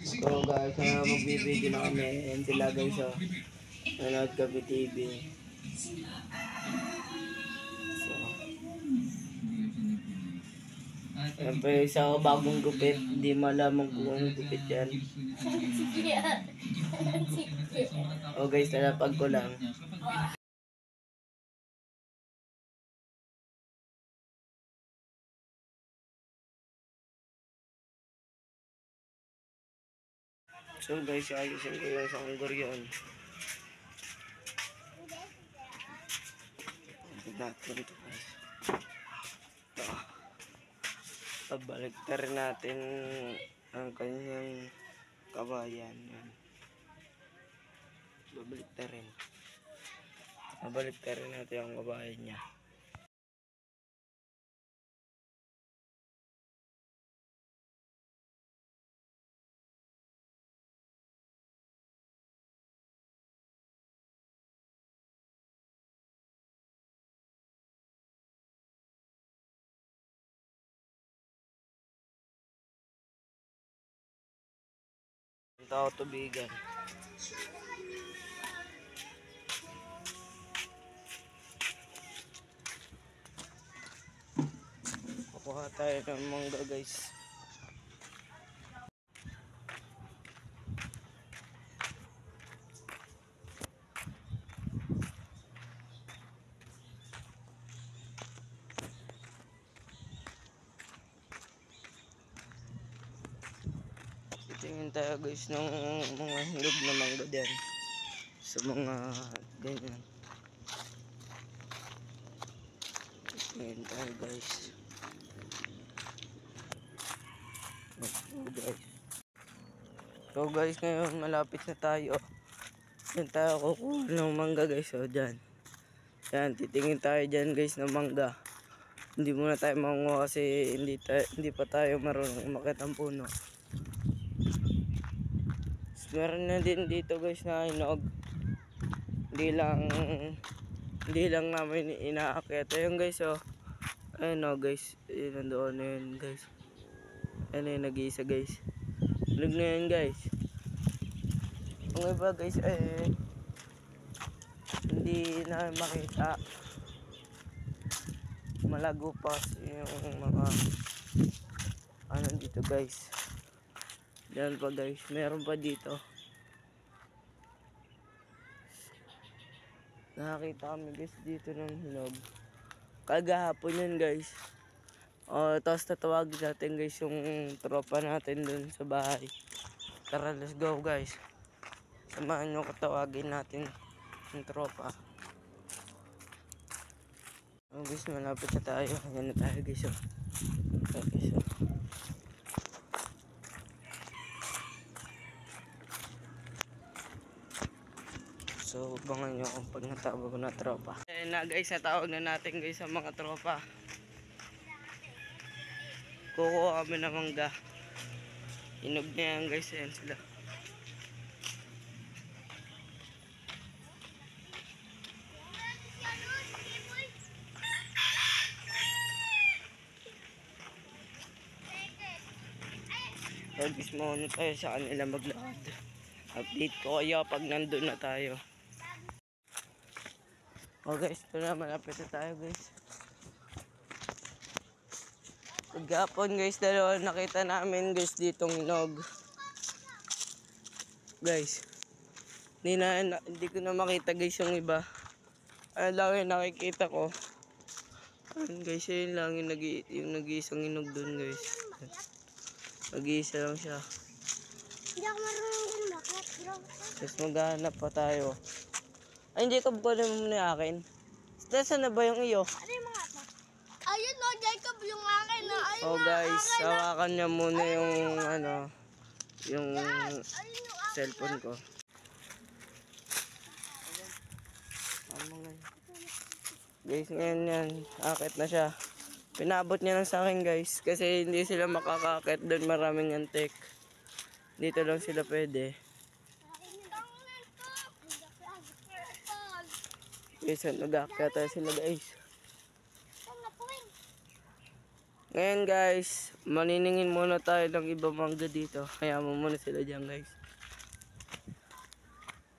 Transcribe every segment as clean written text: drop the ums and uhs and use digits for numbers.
So guys, magbibideo na kami. Yan sila guys, oh. Nanood Gabi TV. So, yan pa yung isa bagong gupit. Hindi malamang kung anong gupit yan. Oh guys, talapag ko lang. So guys, ayusin ko yung isang guryon. Natin ito guys. Ito. Pabalik rin natin ang kanyang kabayan. Yan. Babalik rin. Babalik rin natin ang kabayan niya. Ang tao tubigan. Kukuha tayo ng mangga guys. Tingin tayo guys ng mga hinog na mangga dyan. Sa mga ganyan. Tingin tayo guys. So guys, ngayon malapit na tayo. Yan tayo kukuha ng mangga guys. O dyan. Yan, titingin tayo dyan guys ng mangga. Hindi muna tayo manguha kasi hindi pa tayo marunong umakit ang puno. Meron na din dito guys na hinog. Hindi lang namin inaakyat. Ayun guys, oh. Ayun, oh guys. Ayun, nandoon na yun guys. Ayun na yun, nag-iisa guys. Hinog na yun guys. Ang iba guys hindi na makita. Malago pa yung mga ano dito guys. Yan pa guys, meron pa dito. Nakakita kami guys dito ng hinog. Kagahapon yun guys. Tapos tatawagin natin guys yung tropa natin dun sa bahay. Tara, let's go guys. Samahan nyo katawagin natin yung tropa. Guys, malapit na tayo. Yan na tayo guys. Okay, so abangan nyo kung pag natawag ko na tropa. Ayan na guys, natawag na natin guys sa mga tropa. Kukuha kami ng mangga. Hinog na yan guys, ayan sila. Guys, mauna tayo sa kanila maglakad. Update ko kayo pag nandun na tayo. Guys, ito na, malapit na tayo guys. Paghapon guys, dalawa nakita namin guys ditong hinog. Guys, hindi ko na makita guys yung iba. Ano lang yung nakikita ko. Ayun guys, yun lang yung nag-iisang hinog dun guys. Nag-iisa lang siya. Hindi ako marunong gumakat, bro. Tapos maghanap pa tayo. Ay, Jacob, kunin mo muna yung akin. Saan na ba yung iyo? Ano yung mga ito? Ayun no, Jacob, yung akin na. Ayun Guys, hawakan niya muna yung yung cellphone ko. Guys, ngayon yan. Akit na siya. Pinabot niya lang sa akin guys. Kasi hindi sila makakakit doon, maraming antik. Dito lang sila pwede. Guys, nag-aakyat tayo sila guys. Ngayon guys, maniningin muna tayo ng ibang mangga dito. Kaya mo muna sila dyan guys.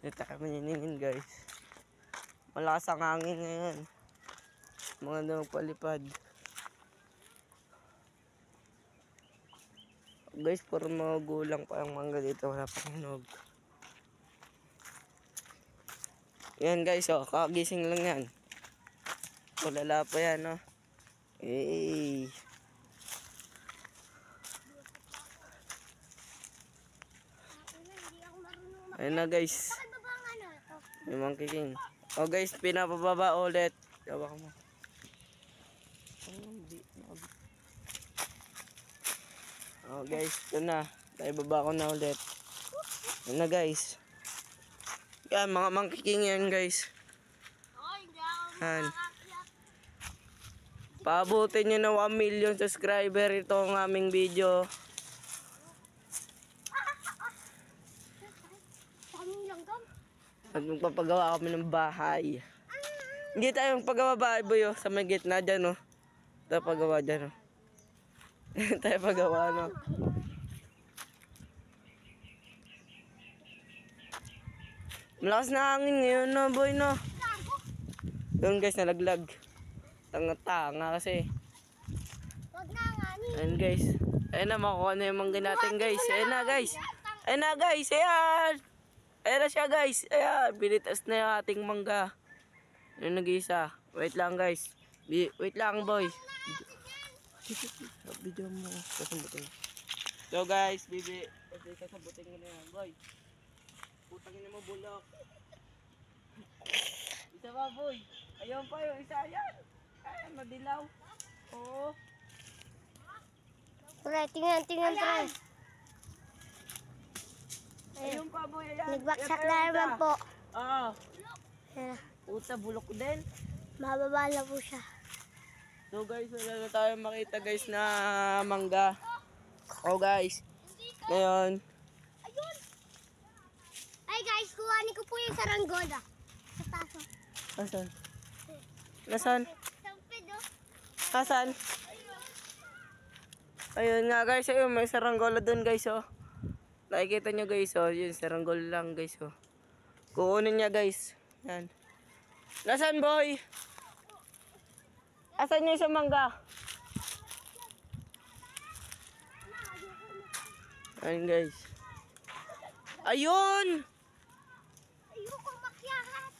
Dito tayo maniningin guys. Malakas ang hangin ngayon. Maganda magpalipad. Guys, puro mga gulang pa yung mangga dito. Wala pang hinog. Yan guys, oh, kagising lang yan. Kulala pa yan, oh. Hey. Ayun na guys. May monkey king. Oh guys, pinapababa ulit. Gawa mo. Oh guys, ito na. Tayo baba ko na ulit. Ayun na guys. Yan, mga monkey king yan guys. Yan. Paabutin nyo na 1 million subscriber itong aming video. At magpapagawa kami ng bahay. Hindi tayo magpagawa bahay boy, oh, sa may gitna dyan, oh. Tayo pagawa dyan, oh. Tayo pagawa, no. Malakas na hangin ngayon, no boy, no. Doon guys, nalaglag. Tanga-tanga kasi. Ayan guys. Ayan na, makuha na yung mangga natin guys. Ayan na guys. Ayan na guys, ayan. Ayan na siya guys. Ayan, pinitas na yung ating mangga. Ano nag-iisa? Wait lang guys. Wait lang boy. Video mo. Kasabutin. So guys, bibi. Kasabutin mo na yan boy. Putangin na mo bulok. Isa pa boy. Ayun pa yung isa yan. Ayan, madilaw. Oo. Pre, tingnan, pre. Ayun pa boy, ayan. Nagbaksak na naman po. Oo. Ayan. Puta, bulok din. Mababa na po siya. So guys, wala na tayo makita guys na mangga. Oh guys. Ngayon. Ay guys, kuhanin ko po yung saranggola. Sa taso. Asan? Nasaan? Sampid, oh. Asan? Ayun nga guys, ayun may saranggola doon guys, oh. Nakikita nyo guys, oh, yun saranggola lang guys, oh. Kukunin niya guys. Yan. Nasaan boy? Asan yung isang mangga? Ayun guys. Ayun! Ayoko makiangat.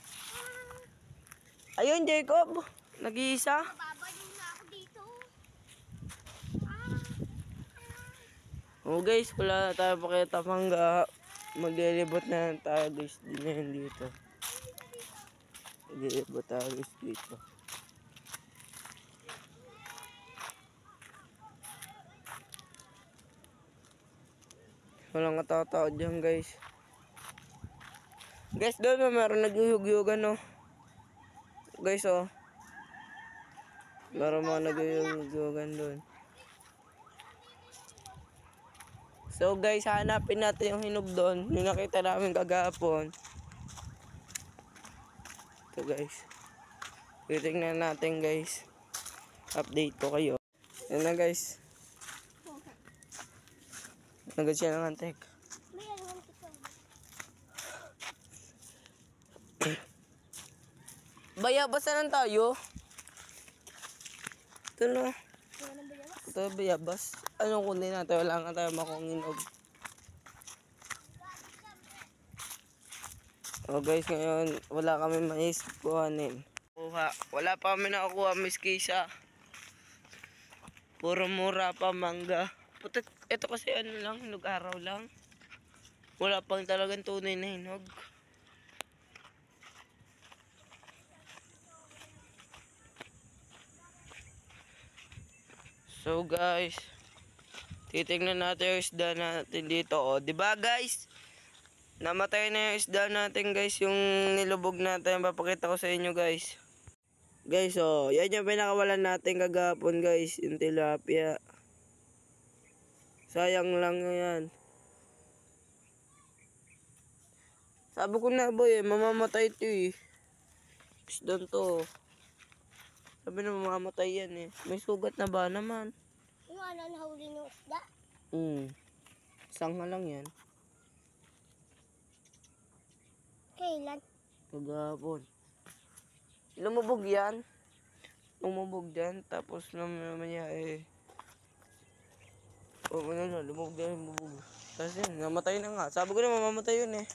Ayun Jacob. Nag-iisa. Babalik na ako dito. Oh guys, wala na tayo pakita mangga. Maglilibot na lang tayo guys. Di na yun dito. Maglilibot tayo guys dito. Walang katao-tao dyan guys. Guys, doon meron naghuhugyugan, no. Guys, oh. Meron mga naghuhugyugan doon. So guys, hanapin natin yung hinog doon. Yung nakita namin kagahapon. Ito guys. Titingnan natin guys. Update ko kayo. Yan na guys. Nagad siya ng antek. Bayabas na lang tayo. Ito na. Ito bayabas. Anong kunin natin? Wala nga tayo makunginog. Oh guys, ngayon wala kami mais kuhanin. Wala pa kami nakakuha miski isa. Puro mura pa mangga. Putik, ito kasi ano lang, hinog araw lang. Wala pang talagang tunay na hinog. So guys, titingnan natin yung isda natin dito. O, diba guys? Namatay na yung isda natin guys, yung nilubog natin. Papakita ko sa inyo guys. Guys, oh, yan yung pinakawalan natin kagapon guys, yung tilapia. Sayang lang yan. Sabi ko na boy, mamamatay ito eh. Isdan to. Sabi na mamamatay yan eh. May sugat na ba naman? mo ano nahuli ng isda? Isang lang yan. Kailan? Kagapon. Lumubog yan. Lumubog dyan. Tapos naman niya lumubog yan, lumubog. Tapos yun, namatay na nga. Sabi ko na mamamatay yun eh.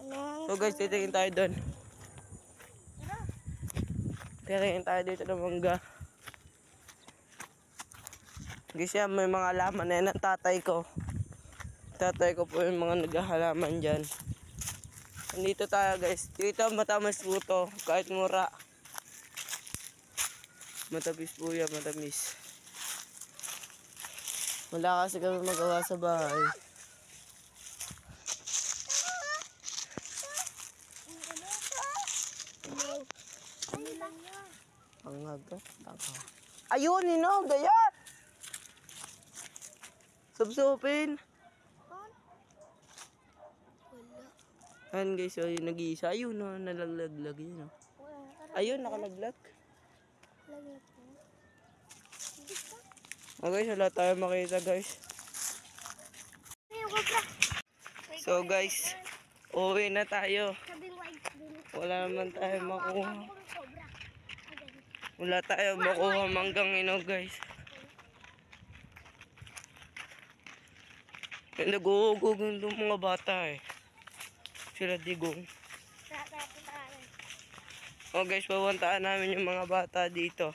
Ano? So guys, titingin tayo doon. Titingin tayo dito ng mangga. Guys yan, may mga halaman na yan ng tatay ko. Tatay ko po yung mga naghahalaman dyan. Nandito tayo guys. Dito matamis po to. Kahit mura. Matamis po yan, matamis. Wala kasi kami magawa sa bahay. Pangaga. Ayun, inog. Ayan! Subsupin. Ayan guys, so yung nag-iisa. Ayun, no, nalaglaglag yun. No. Ayun, nakalaglag. Okay, wala tayo makita guys. So guys, uwi na tayo. Wala naman tayo makuha. Wala tayo makuha manggang inog guys. Nag-uugog yung mga bata eh. Sila digong. Oh guys, papuntaan namin yung mga bata dito.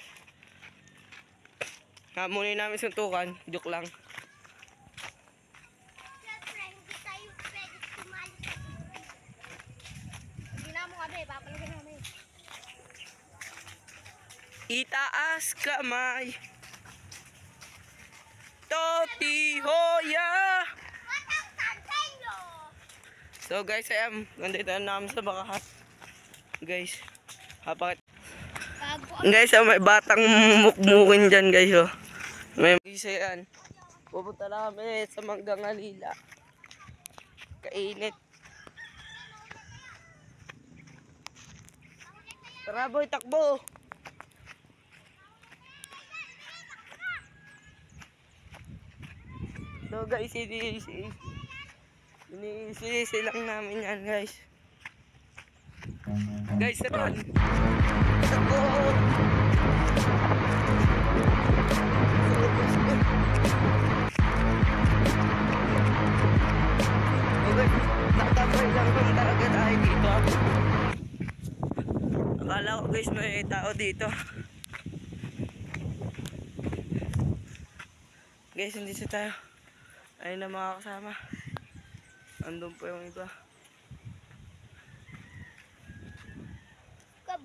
Hamunin namin suntukan. Joke lang. Siyempre, hindi tayo pwede sumali. Hindi na mo kami, papalagyan namin. Itaas kamay. Toti hoya. So guys, ayan, nandito na namin sa bakahat. Guys, hapakit. Guys, may batang mukmukin dyan guys. Oh. May guys, ayan. Pupunta na kami sa Manggang Alila. Kainit. Tara boy, takbo. So guys, iniisi lang namin yan guys. Guys, run! Takbo! Okay, nakatapay lang kung talaga tayo dito. Akala ko guys may tao dito. Guys, hindi sa tayo. Ayun na mga kasama. Andun po yung iba.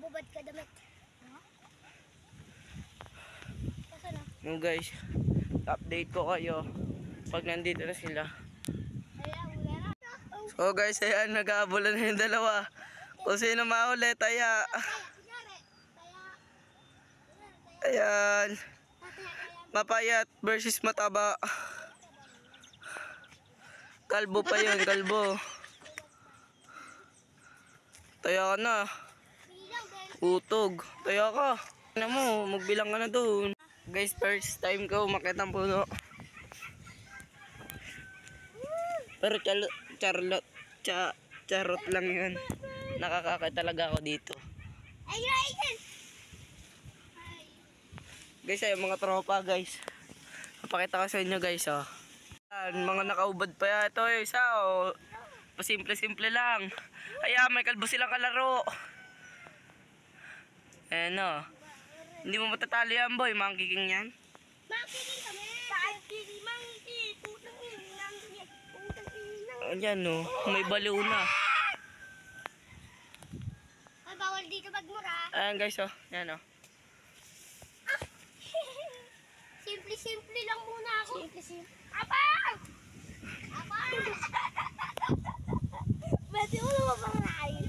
Bubad ka damit. No guys, update ko kayo pag nandito na sila. So guys, ayan, nag-aabulan na yung dalawa. Kung sino maulit, aya. Ayan. Mapayat versus mataba. Kalbo pa yun, kalbo. Taya ka na. Utog. Taya ka. Ano mo, magbilang ka na doon. Guys, first time ko umakyat ang puno. Pero charot lang yun. Nakakakit talaga ako dito. Guys, ay mga tropa guys. Papakita ko sa inyo guys, oh. Mga nakaubad pa yan. Ito yung isa, oh. Pasimple-simple lang. Ayan, may kalbo silang kalaro. Ayan, oh. Hindi mo matatali yan, boy. Mangkiking yan. Mangkiking kami. Mangkiking, mangkiking. Putang inang. Putang inang. Ayan, oh. May baliw na. Ay, bawal dito magmura. Ayan, guys, oh. Ayan, oh. Simple-simple lang muna ako. Simple-simple. Apang! Apang! Pwede mo naman pang nakain.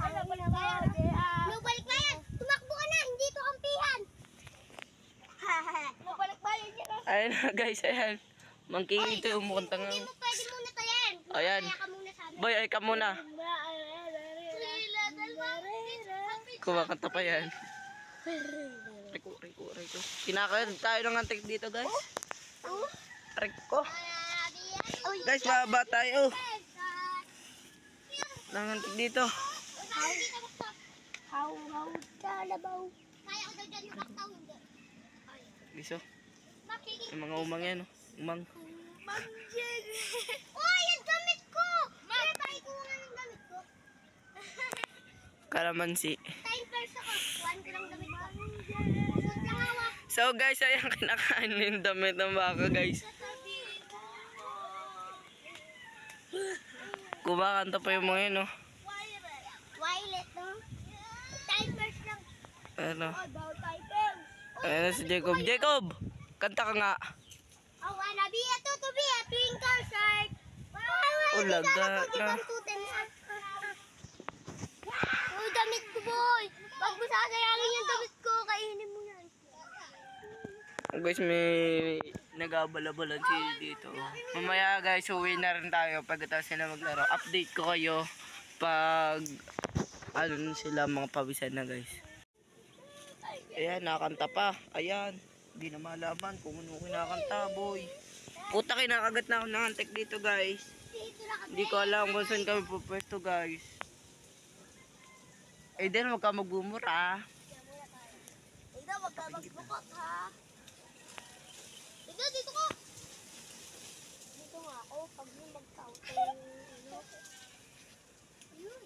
Ano ba na ba? Nubalik ba yan? Tumakbo ka na, hindi ito kampihan. Nubalik ba yan? Ayan na guys, ayan. Mangking ito yung mukhang tangang. Hindi mo pwede muna tayan. Ayan. Kaya ka muna sabi. Boy, ay ka muna. Kumakanta pa yan. Riko. Kinakain tayo ng antik dito, guys. Oh. Arik ko. Guys, baba tayo. Ng antik dito. How kalabaw. Kaya ko daw dyan yung laktaw, hindi. Biso. Yung mga umang yan, no? Umang. Manjig! Uy, yung damit ko! Kaya tayo ko nga yung damit ko. Kalamansi. Time first ako. Kuhaan ko lang damit ko. Usot lang hawak. So guys, ayan kinakain yung damit ng baka, guys. Kumakanta pa yung mga yun, no? Violet, no? Time first lang. Ano? Oh, bawal typing. Ayan na si Jacob. Jacob! Kanta ka nga. Oh, wanna be a tutu be a twinkle shark. Oh, laga na. Uy, damit ko, boy. Pag mo sasayangin yung damit ko, kainin mo yan. Guys, may nag-abalabalan si dito. Mamaya guys, uwi na rin tayo pagkatapos sila maglaro. Update ko kayo pag ano sila mga pawisan na, guys. Ayan, nakakanta pa. Ayan, hindi na malaman kung ano kinakanta, boy. Puta, kinakagat na ako ng antik dito, guys. Hindi ko alam kung saan kami pupwesto, guys. Eh, din, huwag ka magbumura. Ida, wag ka magbukot, ha? Ida, dito ka. Dito nga ako, pag mo mag-counting, ano? Yun.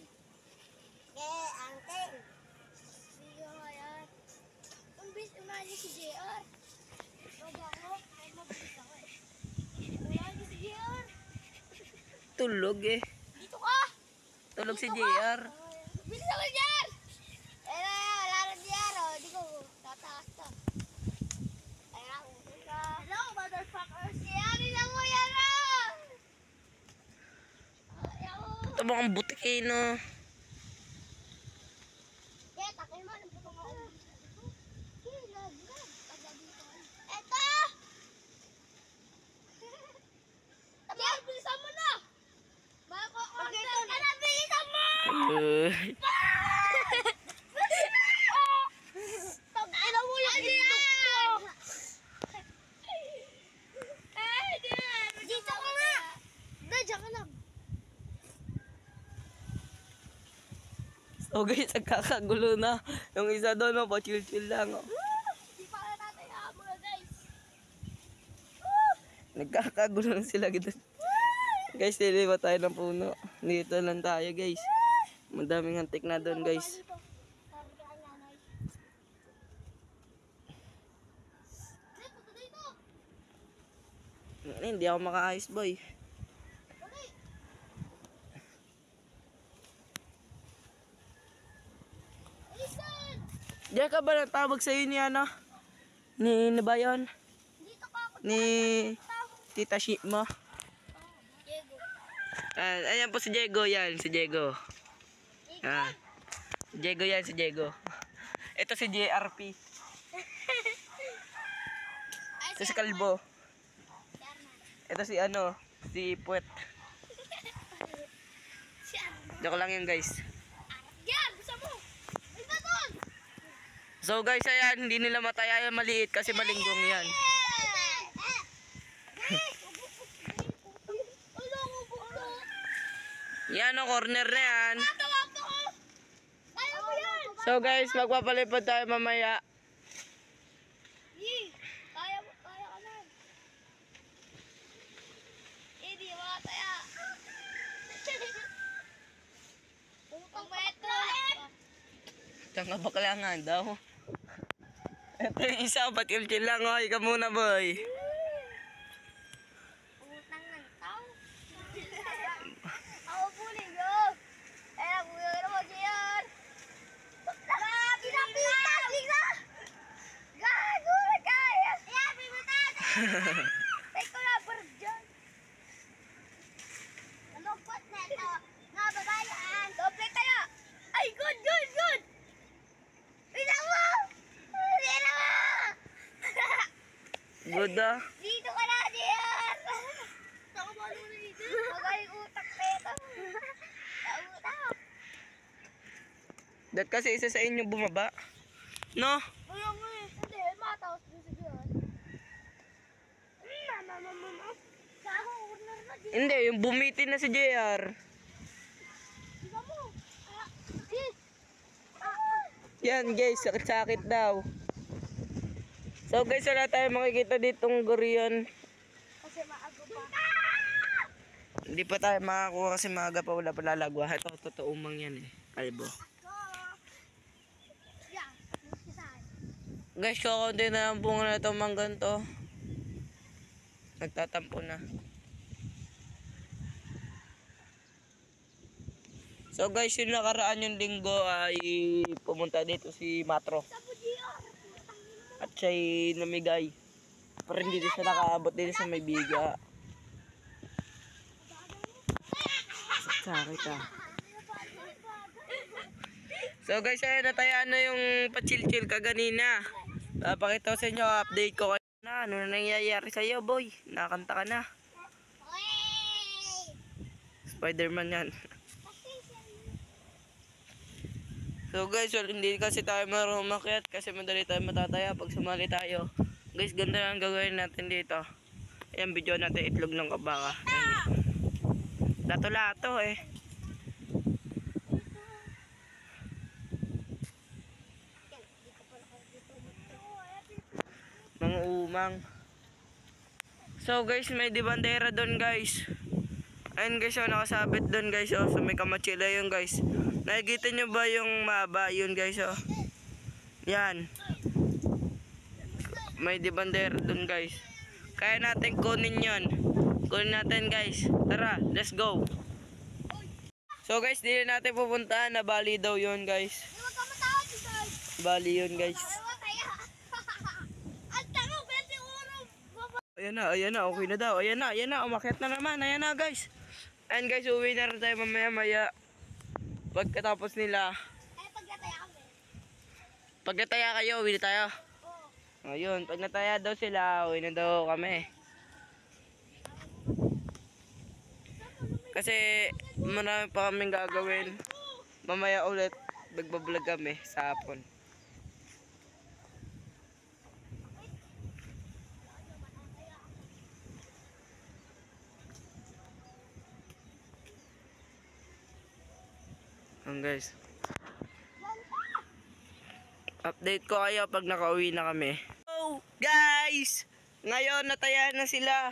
Angking. Siya nga yan. Umbis, umali si JR. Wag ako, ay mabilis ako eh. Umali si JR. Tulog eh. Dito ka. Tulog si JR. Bilis ako, JR. Wala na JR, oh. Di ko, tataas to. Hello, motherfuckers! Yari na mo yan, ah! Ito ba ang butik eh, no? Kaya, takay mo, nagpapang ako. Eto! Kaya, bilisan mo na! Mag-order ka na, bilisan mo! Tag-ina mo yung itlog ko! Dito ka nga! Diyan ka lang. So guys, nagkakagulo na. Yung isa doon, no, pa-chill-chill lang. Oh. Di pa ka natin mga guys. Nagkakagulo na sila dito. Guys, lilipat tayo ng puno. Dito lang tayo, guys. Madaming antik na doon, guys. Hindi ako makaayos, boy. Diyan ka ba natawag sa'yo ni ano? Ni Nabayon? Ni Tita Shima? Ayan po si Diego, yan. Si Diego. Ah. Si Diego yan, si Diego. Ito si JRP. Ito si Kalbo. Ito si ano, si Puwet. Joke lang yun, guys. Yan, gusto mo. May baton. So guys, ayan, hindi nila mataya yung maliit kasi malinggong yan. Yan o, corner na yan. So guys, magpapalipad tayo mamaya. Kaya ka na. Hindi, makataya. Putang metro. Tanga bakla nga daw. Ito yung isa, patil-til lang. Hoy, ka muna, boy. Putang ng tao. Ako puling yo. Eh, kuya ka naman yan. Pinapitas, bigla. Gago na kaya. Ayan, pimutan. Take ko na, bird dyan. Nalungkot na ito. Nga, babayaan. Doble tayo. Ay, good, good, good. Pinang mo. Pinang mo. Good ah. Dito ka na, Diyan! Saka malo na dito. Magaling utak na ito. Utak. Dat kasi isa sa inyo bumaba. No? Ayaw mo eh. Hindi, tapos dun sa JR. Mama. Gago, corner na dito. Hindi, yung bumitin na si JR. Diba mo? Sis! Yan guys, sakit-sakit daw. So guys, wala tayo makikita ditong gurion. Kasi maago pa. Hindi pa tayo makakuha kasi maaga pa, wala pa lalagwa. Ito, totoo mang yan eh. Kalbo. Yeah, saan? Guys, kukunti na lang bunga na itong manggan to. Nagtatampo na. So guys, yung nakaraan yung linggo ay pumunta dito si Matro. Sapo JR. At siya'y namigay. Pero hindi din siya nakaabot dito sa may biga. Sakit ah. So guys, ayun natayaan na yung pa-chill-chill kaganina. Papakita ko sa inyo, update ko kayo na. Ano na nangyayari sa'yo, boy? Nakakanta ka na. Spider-Man yan. So guys, well, hindi kasi tayo marunong umakyat kasi madali tayo matataya pag sumali tayo. Guys, ganda lang gagawin natin dito. Ayan, video natin itlog ng kabaka. Lato-lato eh. Mga umang. So guys, may dibandera doon guys. Ayun guys, oh, nakasabit doon guys. Oh, so may kamachila yun guys. Nakikita nyo ba yung maba yun guys? Oh. Yan. May dibandera doon guys. Kaya natin kunin yun. Kunin natin guys. Tara, let's go. So guys, dito natin pupuntahan na Bali daw yun guys. Huwag ka matawad si guys. Bali yun guys. Ang tanong, pwede ulo. Ayan na, okay na daw. Ayan na, umakyat na naman. Ayan na guys. Ayan guys, uwi na rin tayo mamaya-maya. Pagkatapos nila. Pagkataya kami. Pagkataya kayo, uwi na tayo. Oo. Ayun, pag nataya daw sila, uwi na daw kami. Kasi marami pa kaming gagawin. Mamaya ulit, magbablog kami sa hapon. Guys, update ko kayo pag nakauwi na kami. Oh guys, ngayon nataya na sila.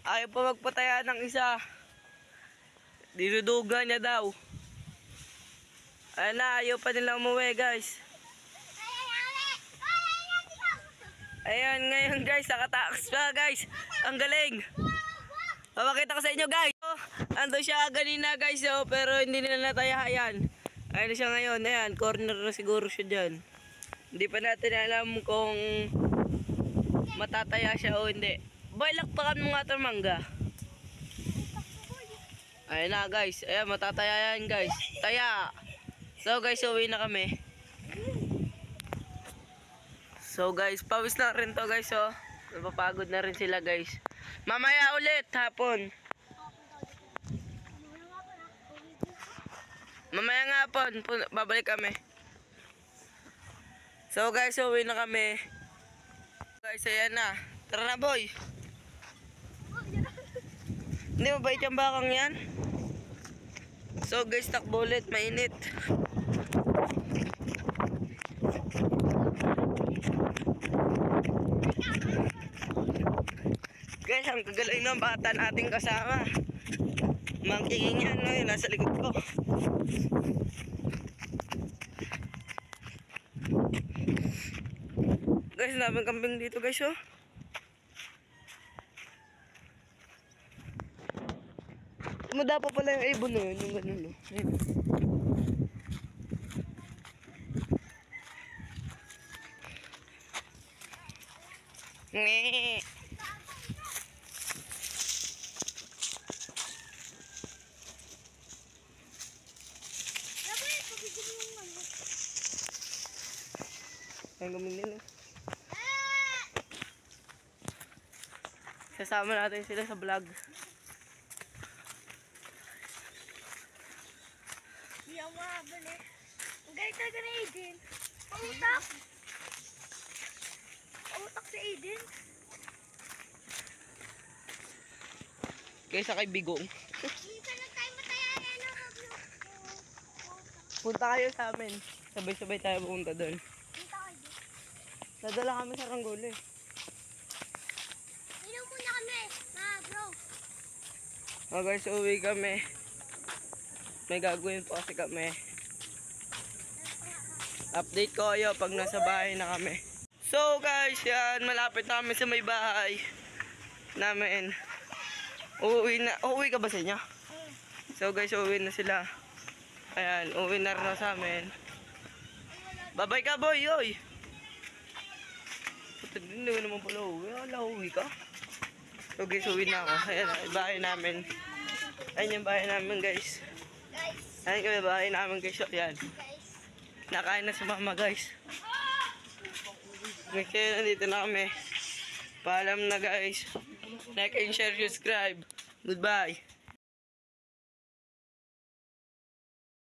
Ayaw pa magpataya ng isa. Dinuduga niya daw. Ayan na, ayaw pa nila umuwi guys. Ayan ngayon guys, nakatakas pa guys. Ang galing. Papakita ko sa inyo guys. Oh, ando siya ganina guys, oh, pero hindi nila nataya. Ayan. Ayan na siya ngayon. Ayan, corner na siguro siya dyan. Hindi pa natin alam kung matataya siya o hindi. Boy, lakpakan mo nga itong mangga. Ayan na guys. Ayan, matataya yan guys. Taya. So guys, uwi na kami. So guys, pawis na rin to guys, oh. Napapagod na rin sila guys. Mamaya ulit, hapon. Mamaya nga hapon, babalik kami. So guys, uwi na kami. Guys, ayan na. Tara na boy. Hindi mo ba yung bakang yan? So guys, takbo ulit, mainit. Guys, ang kagaling ng bata nating kasama. Mangking yan, no? Yung nasa likod ko. Guys, daming kambing dito guys, oh. Tumada pa pala yung ibon na yun, yung ganun, no? Ngee. Ang gamin nila. Sasama natin sila sa vlog. Hindi ako makabali. Ang galit talaga na Aiden. Pangutak. sa Aiden. Kaysa kay Bigong. Minsan lang tayo matayayan ng vlog. Punta kayo sa amin. Sabay-sabay tayo pupunta doon. Punta kayo dito. Nadala kami sa Ranggolo eh. Inom muna kami, mga bro. Oh guys, uwi kami. May gagawin po kasi kami. Update ko kayo pag nasa bahay na kami. So guys, yan. Malapit na kami sa may bahay namin. Uuwi ka ba sa inyo? So guys, uuwi na sila. Ayan, uuwi na rin sa amin. Bye-bye ka boy, oy! Hindi ko naman pala uwi. Wala, uwi ka. So guys, uwi na ako. Ayan, bahay namin. Ayan yung bahay namin guys. Guys, Ayan kami bahay namin guys. So, ayan. Nakain na si mama guys. Kaya nandito na kami. Paalam na guys. Like and share, subscribe. Goodbye.